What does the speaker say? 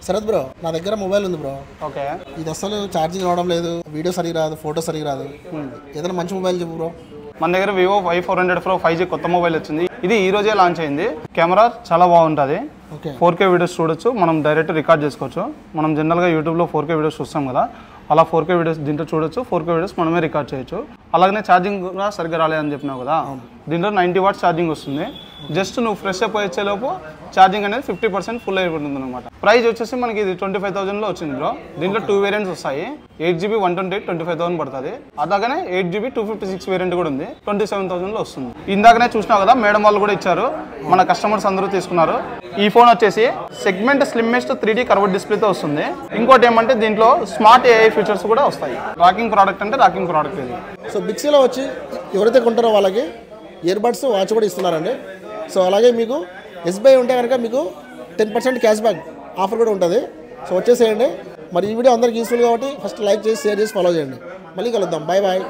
Sarath bro, నా దగ్గర mobile ఉంది బ్రో. ఓకే. ఇది అసలు ఛార్జింగ్ రావడం లేదు, వీడియో సరిగా రాదు, ఫోటో సరిగా రాదు. ఏదైనా మంచి మొబైల్ చెప్పు బ్రో. మన దగ్గర వివో Y400 Pro 5G కొత్త మొబైల్ వచ్చింది. ఇది ఈ రోజే లాంచ్ అయింది. కెమెరా చాలా బాగుంటుంది. 4K వీడియోస్ చూడొచ్చు, మనం డైరెక్ట్ రికార్డ్ చేసుకోవచ్చు. మనం జనరల్గా యూట్యూబ్లో 4K వీడియోస్ చూస్తాం కదా, అలా 4K వీడియోస్ దీంట్లో చూడొచ్చు. 4K వీడియోస్ మనమే రికార్డ్ చేయొచ్చు. అలాగనే ఛార్జింగ్ కూడా సరిగ్గా రాలేదని చెప్పినావు కదా, దీంట్లో 90 వాట్స్ ఛార్జింగ్ వస్తుంది. జస్ట్ నువ్వు ఫ్రెష్ అప్ వచ్చేలోపు ఛార్జింగ్ అనేది 50% ఫుల్ అయిపోతుంది అనమాట. ప్రైస్ వచ్చేసి మనకి ఇది 25,000లో వచ్చింది బ్రో. దీంట్లో 2 వేరియంట్స్ వస్తాయి. 8GB 128 25,000 పడుతుంది. అలాగనే 8GB 256 వేరియంట్ కూడా ఉంది, 27,000లో వస్తుంది. ఇందాకనే చూసినావు కదా, మేడం వాళ్ళు కూడా ఇచ్చారు, మన కస్టమర్స్ అందరూ తీసుకున్నారు. ఈ ఫోన్ వచ్చేసి సెగ్మెంట్ స్లిమ్మెస్ట్ 3D కర్వ్డ్ డిస్ప్లేతో వస్తుంది. ఇంకోటి ఏమంటే దీంట్లో స్మార్ట్ AI ఫీచర్స్ కూడా వస్తాయి. రాకింగ్ ప్రోడక్ట్ అంటే రాకింగ్ ప్రోడక్ట్ ఇది. సో బిక్సీలో వచ్చి ఎవరైతే కొంటారో వాళ్ళకి ఇయర్ బడ్స్ వాచ్ కూడా ఇస్తున్నారండి. సో అలాగే మీకు SBI ఉంటే కనుక మీకు 10% క్యాష్ బ్యాక్ ఆఫర్ కూడా ఉంటుంది. సో వచ్చేసేయండి. మరి ఈ వీడియో అందరికి యూస్ఫుల్ కాబట్టి ఫస్ట్ లైక్ చేసి, షేర్ చేసి, ఫాలో చేయండి. మళ్ళీ కలుద్దాం. Bye bye.